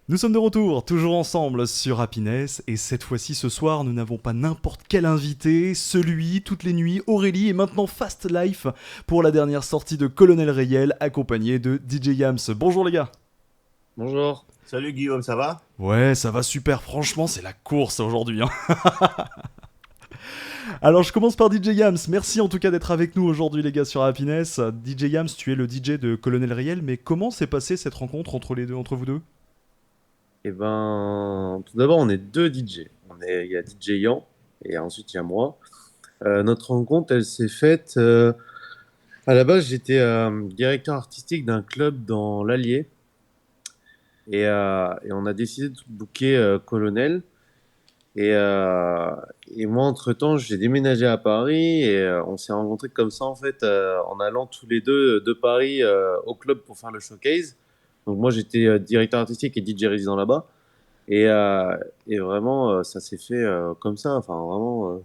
Nous sommes de retour, toujours ensemble sur Happiness, et cette fois-ci, ce soir, nous n'avons pas n'importe quel invité, celui, toutes les nuits, Aurélie, et maintenant Fast Life, pour la dernière sortie de Colonel Rayel, accompagné de DJ Yams. Bonjour les gars. Bonjour. Salut Guillaume, ça va? Ouais, ça va super, franchement, c'est la course aujourd'hui, hein. Alors, je commence par DJ Yams, merci en tout cas d'être avec nous aujourd'hui les gars sur Happiness. DJ Yams, tu es le DJ de Colonel Rayel, mais comment s'est passée cette rencontre entre les deux, entre vous deux? Tout d'abord, on est deux DJ. Il y a DJ Yan et ensuite il y a moi. Notre rencontre, elle s'est faite. À la base, j'étais directeur artistique d'un club dans l'Allier et on a décidé de booker Colonel. Et, euh, et moi, entre-temps, j'ai déménagé à Paris et on s'est rencontrés comme ça en fait en allant tous les deux de Paris au club pour faire le showcase. Donc moi, j'étais directeur artistique et DJ résident là-bas. Et, euh, et vraiment, ça s'est fait comme ça, enfin vraiment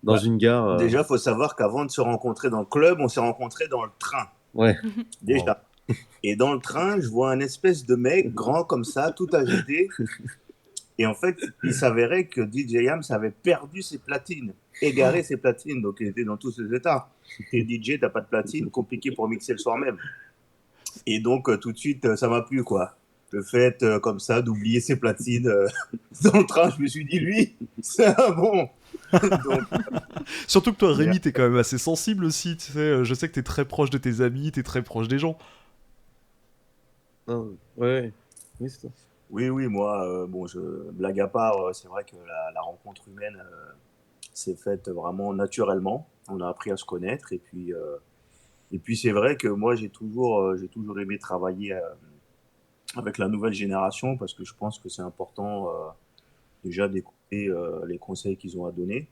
dans Bah, une gare. déjà, faut savoir qu'avant de se rencontrer dans le club, on s'est rencontrés dans le train, Ouais, Wow. déjà. Et dans le train, je vois un espèce de mec grand comme ça, tout agité. Et en fait, il s'avérait que DJ Yams avait perdu ses platines, égaré ses platines. Donc, il était dans tous ses états. T'es DJ, t'as pas de platine, compliqué pour mixer le soir même. Et donc, tout de suite, ça m'a plu, quoi. Le fait, comme ça, d'oublier ses platines dans le train, je me suis dit, lui, c'est un bon. Donc, Surtout que toi, Rémi, t'es quand même assez sensible aussi, tu sais. Je sais que t'es très proche de tes amis, t'es très proche des gens. non, ouais, oui, c'est ça. oui, oui, moi, bon, blague à part, c'est vrai que la rencontre humaine s'est faite vraiment naturellement. On a appris à se connaître et puis c'est vrai que moi j'ai toujours aimé travailler avec la nouvelle génération parce que je pense que c'est important déjà d'écouter les conseils qu'ils ont à donner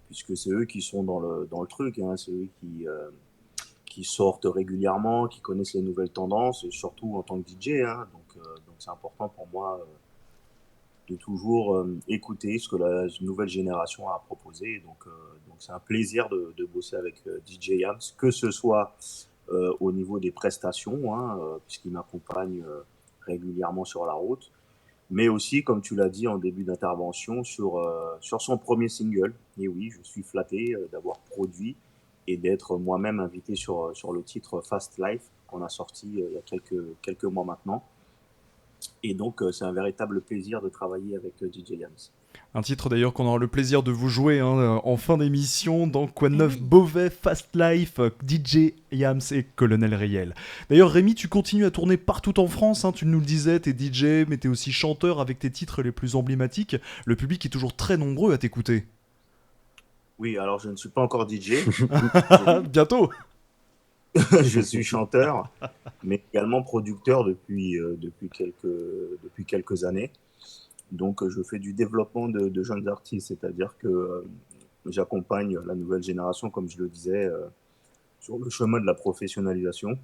puisque c'est eux qui sont dans le truc, hein, c'est eux qui sortent régulièrement, qui connaissent les nouvelles tendances, et surtout en tant que DJ, hein, donc c'est important pour moi de toujours écouter ce que la nouvelle génération a proposé. Donc c'est un plaisir de bosser avec DJ Yams, que ce soit au niveau des prestations, hein, puisqu'il m'accompagne régulièrement sur la route, mais aussi, comme tu l'as dit en début d'intervention, sur son premier single. Et oui, je suis flatté d'avoir produit et d'être moi-même invité sur le titre Fast Life qu'on a sorti il y a quelques mois maintenant. Et donc, c'est un véritable plaisir de travailler avec DJ Yams. Un titre d'ailleurs qu'on aura le plaisir de vous jouer hein, en fin d'émission dans Quoi de Eh neuf oui. Beauvais, Fast Life, DJ Yams et Colonel Riel. D'ailleurs, Rémi, tu continues à tourner partout en France, hein, tu nous le disais, t'es DJ, mais t'es aussi chanteur avec tes titres les plus emblématiques. Le public est toujours très nombreux à t'écouter. Oui, alors je ne suis pas encore DJ, je, Bientôt. je suis chanteur, mais également producteur depuis quelques années. Donc, je fais du développement de jeunes artistes, c'est-à-dire que j'accompagne la nouvelle génération, comme je le disais, sur le chemin de la professionnalisation.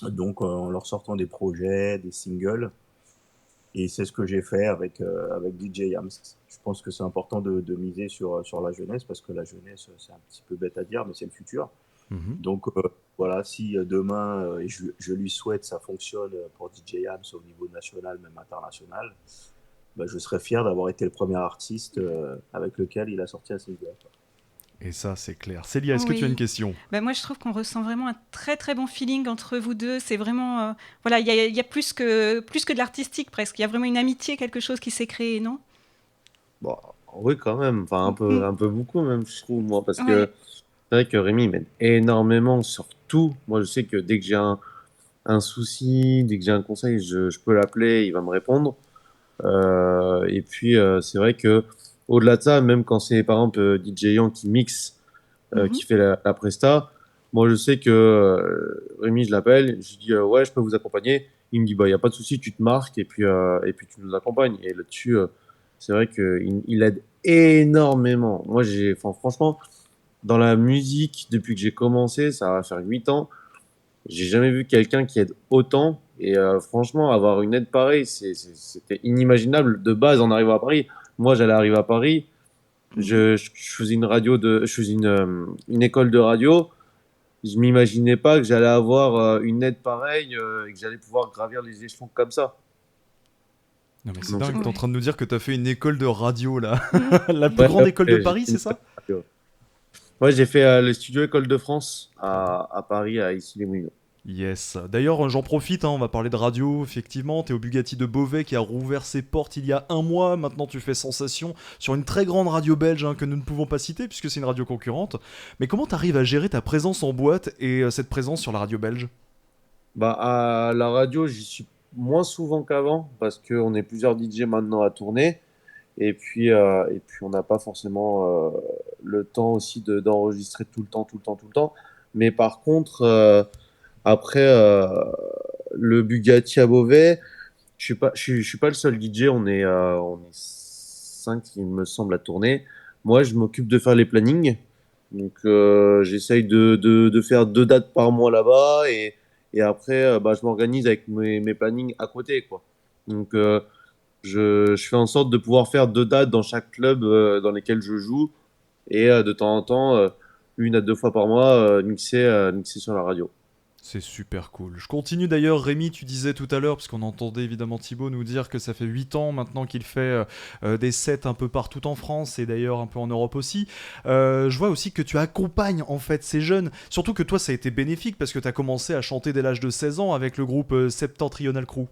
Donc, en leur sortant des projets, des singles. Et c'est ce que j'ai fait avec DJ Yams. Je pense que c'est important de miser sur la jeunesse, parce que la jeunesse, c'est un petit peu bête à dire, mais c'est le futur. Mhm. Donc voilà, si demain, et je lui souhaite, ça fonctionne pour DJ Yams au niveau national, même international, bah, je serais fier d'avoir été le premier artiste avec lequel il a sorti un single. Et ça, c'est clair. Célia, est-ce que tu as une Oui. question? Ben moi, je trouve qu'on ressent vraiment un très très bon feeling entre vous deux. C'est vraiment, voilà, il y a plus que de l'artistique presque. Il y a vraiment une amitié, quelque chose qui s'est créé, non? Bon, oui, quand même, enfin Mm. un peu beaucoup même, je trouve moi, parce que Ouais. c'est vrai que Rémi m'aide énormément sur tout. Moi, je sais que dès que j'ai un souci, dès que j'ai un conseil, je peux l'appeler, il va me répondre. Et puis, c'est vrai que au-delà de ça, même quand c'est par exemple DJ Yang qui mixe, Mhm. qui fait la presta, moi je sais que Rémi, je l'appelle, je lui dis ouais, je peux vous accompagner. Il me dit bah, il n'y a pas de souci, tu te marques et puis tu nous accompagnes. Et là-dessus, c'est vrai qu'il aide énormément. Moi, enfin, franchement, dans la musique, depuis que j'ai commencé, ça va faire 8 ans, j'ai jamais vu quelqu'un qui aide autant. Et franchement, avoir une aide pareille, c'était inimaginable. De base, en arrivant à Paris, moi, j'allais arriver à Paris, Mhm. je faisais je faisais une école de radio. Je m'imaginais pas que j'allais avoir une aide pareille et que j'allais pouvoir gravir les échelons comme ça. Non mais c'est Donc, dingue, t'es en Ouais. train de nous dire que t'as fait une école de radio là. Mm. La plus ouais, grande école de j'ai Paris, fait c'est une ça? radio. Ouais, j'ai fait le studio École de France à Paris, à Issy-les-Moulineaux. Yes. D'ailleurs, j'en profite, hein, on va parler de radio, effectivement. T'es au Bugatti de Beauvais qui a rouvert ses portes il y a un mois. Maintenant, tu fais sensation sur une très grande radio belge hein, que nous ne pouvons pas citer puisque c'est une radio concurrente. Mais comment t'arrives à gérer ta présence en boîte et cette présence sur la radio belge? Bah, à la radio, j'y suis moins souvent qu'avant parce qu'on est plusieurs DJ maintenant à tourner. Et puis on n'a pas forcément le temps aussi d'enregistrer tout le temps, tout le temps, tout le temps. Mais par contre, après le Bugatti à Beauvais, je suis pas le seul DJ. On est cinq, il me semble, à tourner. Moi, je m'occupe de faire les plannings. Donc, j'essaye de faire 2 dates par mois là-bas. Et après, bah, je m'organise avec mes plannings à côté, quoi. Donc, je fais en sorte de pouvoir faire 2 dates dans chaque club dans lesquels je joue. Et de temps en temps, 1 à 2 fois par mois, mixer sur la radio. C'est super cool. Je continue d'ailleurs, Rémi, tu disais tout à l'heure, puisqu'on entendait évidemment Thibaut nous dire que ça fait 8 ans maintenant qu'il fait des sets un peu partout en France et d'ailleurs un peu en Europe aussi. Je vois aussi que tu accompagnes en fait ces jeunes, surtout que toi ça a été bénéfique parce que tu as commencé à chanter dès l'âge de 16 ans avec le groupe Septentrional Crew.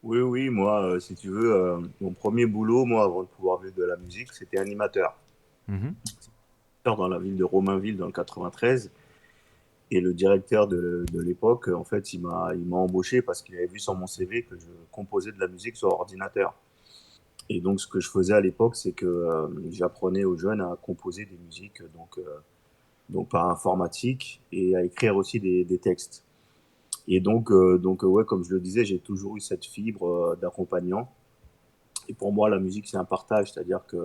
Oui, oui, moi, si tu veux, mon premier boulot, moi, avant de pouvoir vivre de la musique, c'était animateur. Mhm. Dans la ville de Romainville, dans le 93. Et le directeur de l'époque, en fait, il m'a embauché parce qu'il avait vu sur mon CV que je composais de la musique sur ordinateur. Et donc, ce que je faisais à l'époque, c'est que j'apprenais aux jeunes à composer des musiques donc par informatique et à écrire aussi des textes. Et donc ouais, comme je le disais, j'ai toujours eu cette fibre d'accompagnant. Et pour moi, la musique, c'est un partage, c'est-à-dire que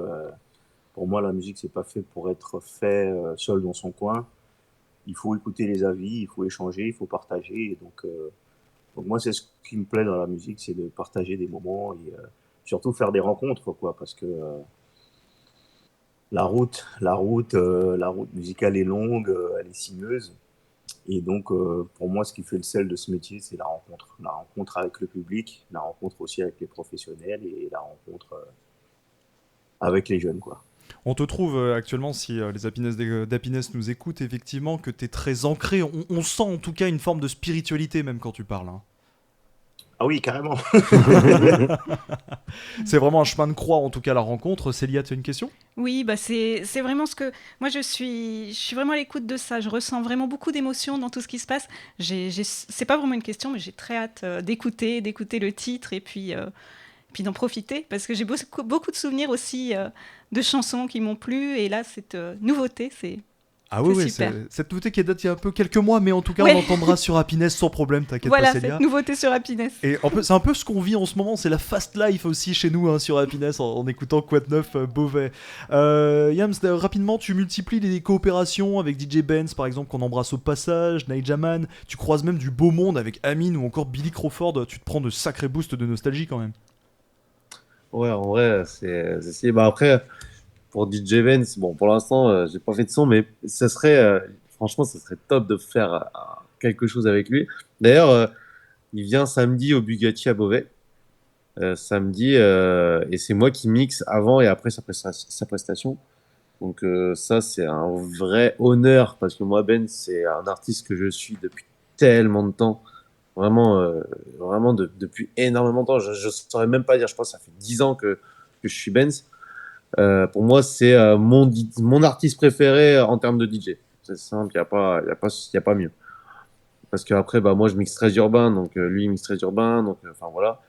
pour moi, la musique, c'est pas fait pour être fait seul dans son coin. Il faut écouter les avis, il faut échanger, il faut partager. Et donc moi, c'est ce qui me plaît dans la musique, c'est de partager des moments et surtout faire des rencontres, quoi, parce que la route musicale est longue, elle est sinueuse. Et donc, pour moi, ce qui fait le sel de ce métier, c'est la rencontre avec le public, la rencontre aussi avec les professionnels et la rencontre avec les jeunes, quoi. On te trouve actuellement, si les d'Happiness nous écoutent, effectivement, que tu es très ancré. On sent en tout cas une forme de spiritualité même quand tu parles, hein. Ah oui, carrément. C'est vraiment un chemin de croix, en tout cas, la rencontre. Célia, tu as une question? Oui, bah c'est vraiment ce que moi je suis vraiment à l'écoute de ça. Je ressens vraiment beaucoup d'émotions dans tout ce qui se passe. C'est pas vraiment une question, mais j'ai très hâte d'écouter le titre et puis d'en profiter parce que j'ai beaucoup de souvenirs aussi de chansons qui m'ont plu et là cette nouveauté, Ah oui, c'est oui, super. cette nouveauté qui date il y a un peu quelques mois, mais en tout cas, on Ouais, l'entendra sur Happiness sans problème, t'inquiète pas, voilà Célia. cette nouveauté sur Happiness. Et c'est un peu ce qu'on vit en ce moment, c'est la fast life aussi chez nous hein, sur Happiness en écoutant Quad 9 Beauvais. Yams, rapidement, tu multiplies les coopérations avec DJ Benz par exemple, qu'on embrasse au passage, Naïjaman, tu croises même du beau monde avec Amine ou encore Billy Crawford, tu te prends de sacrés boosts de nostalgie quand même. Ouais, en vrai, bah après, pour DJ Vance, bon, pour l'instant, j'ai pas fait de son, mais franchement, ça serait top de faire quelque chose avec lui. D'ailleurs, il vient samedi au Bugatti à Beauvais, samedi, et c'est moi qui mixe avant et après sa prestation. Donc ça, c'est un vrai honneur parce que moi, Ben, c'est un artiste que je suis depuis tellement de temps. Vraiment, vraiment depuis énormément de temps. Je ne saurais même pas dire, je pense que ça fait 10 ans que je suis Benz. Pour moi, c'est mon artiste préféré en termes de DJ. C'est simple, il y a pas mieux. Parce qu'après, bah, moi, je mixe très urbain, donc lui, il mixe très urbain, donc enfin voilà.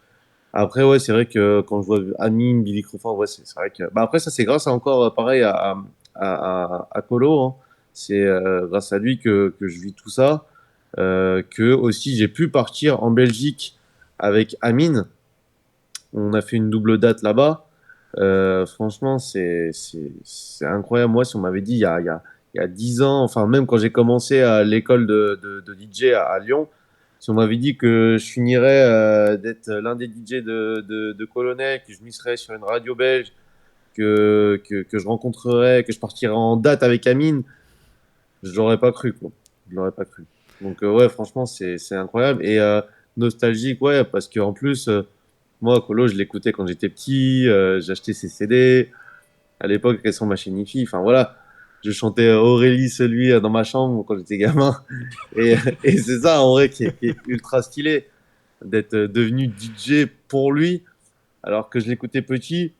Après, ouais, c'est vrai que quand je vois Amine, Billy Crawford, ouais, c'est vrai que. Bah, après, ça, c'est grâce à encore, pareil, à Colo, hein. C'est grâce à lui que je vis tout ça. Que aussi, j'ai pu partir en Belgique avec Amine. On a fait une double date là-bas. Franchement, c'est incroyable. Moi, si on m'avait dit il y a 10 ans, enfin, même quand j'ai commencé à l'école de DJ à Lyon, si on m'avait dit que je finirais d'être l'un des DJ de Colonel, que je misserais sur une radio belge, que je rencontrerais, que je partirais en date avec Amine, je l'aurais pas cru, quoi. Je l'aurais pas cru. Donc, ouais, franchement, c'est incroyable. Et nostalgique, ouais, parce qu'en plus, Moi, Colo, je l'écoutais quand j'étais petit, j'achetais ses CD. À l'époque, elles sont ma chaîne IFI. Enfin voilà, je chantais Aurélie, celui dans ma chambre quand j'étais gamin. Et, et c'est ça, en vrai, qui est ultra stylé, d'être devenu DJ pour lui, alors que je l'écoutais petit.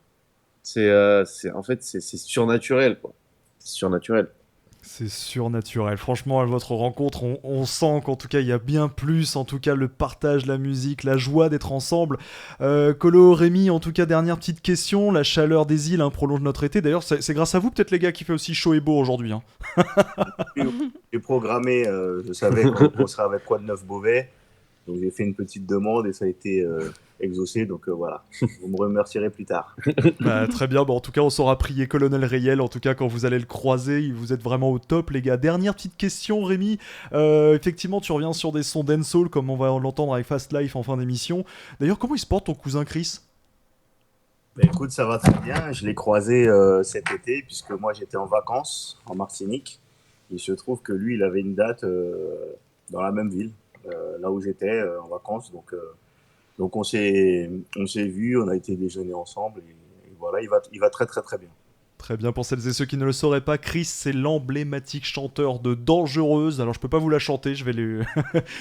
En fait, c'est surnaturel, quoi. C'est surnaturel. C'est surnaturel. Franchement, à votre rencontre, on sent qu'en tout cas, il y a bien plus. En tout cas, le partage, la musique, la joie d'être ensemble. Colo, Rémi, en tout cas, dernière petite question. La chaleur des îles prolonge notre été. D'ailleurs, c'est grâce à vous, peut-être, les gars, qui fait aussi chaud et beau aujourd'hui. J'ai programmé, je savais qu'on serait avec Quoi de Neuf Beauvais. Donc j'ai fait une petite demande et ça a été exaucé. Donc voilà, vous me remercierez plus tard. Bah, très bien, en tout cas on saura prier Colonel Rayel, en tout cas quand vous allez le croiser, vous êtes vraiment au top les gars. Dernière petite question Rémi, effectivement tu reviens sur des sons dancehall comme on va l'entendre avec Fast Life en fin d'émission. D'ailleurs comment il se porte ton cousin Chris? Bah, écoute, ça va très bien. Je l'ai croisé cet été puisque moi j'étais en vacances en Martinique. Il se trouve que lui, il avait une date dans la même ville, là où j'étais en vacances. Donc on s'est vu, on a été déjeuner ensemble et voilà, il va très très très bien. Très bien, pour celles et ceux qui ne le sauraient pas, Chris c'est l'emblématique chanteur de Dangereuse. Alors je peux pas vous la chanter, je vais le...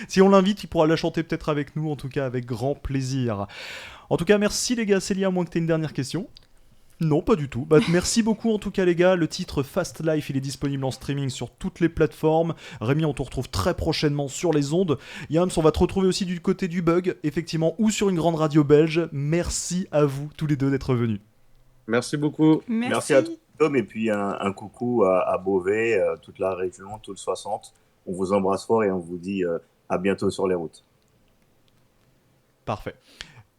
si on l'invite, il pourra la chanter peut-être avec nous, en tout cas avec grand plaisir. En tout cas merci les gars, Célia, à moins que tu aies une dernière question. Non, pas du tout. Merci beaucoup en tout cas les gars. Le titre Fast Life, il est disponible en streaming sur toutes les plateformes. Rémi, on te retrouve très prochainement sur les ondes. Yams, on va te retrouver aussi du côté du bug, effectivement, ou sur une grande radio belge. Merci à vous tous les deux d'être venus. Merci beaucoup. Merci à tous, Tom, et puis un coucou à Beauvais, toute la région, tout le 60. On vous embrasse fort et on vous dit à bientôt sur les routes. Parfait.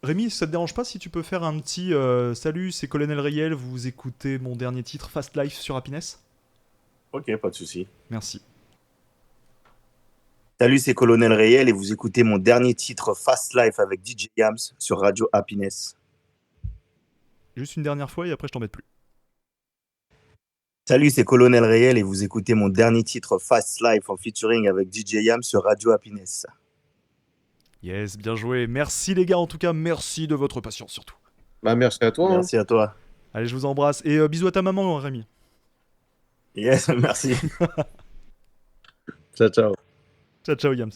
Rémi, ça te dérange pas si tu peux faire un petit salut, c'est Colonel Rayel, vous écoutez mon dernier titre Fast Life sur Happiness? Ok, pas de souci. Merci. Salut, c'est Colonel Rayel et vous écoutez mon dernier titre Fast Life avec DJ Yams sur Radio Happiness. Juste une dernière fois et après je t'embête plus. Salut, c'est Colonel Rayel et vous écoutez mon dernier titre Fast Life en featuring avec DJ Yams sur Radio Happiness. Yes, bien joué. Merci les gars, en tout cas, merci de votre patience surtout. Bah, merci à toi. Merci à toi. Allez, je vous embrasse. Et bisous à ta maman, Rémi. Yes, merci. Ciao, ciao. Ciao, ciao, Yams.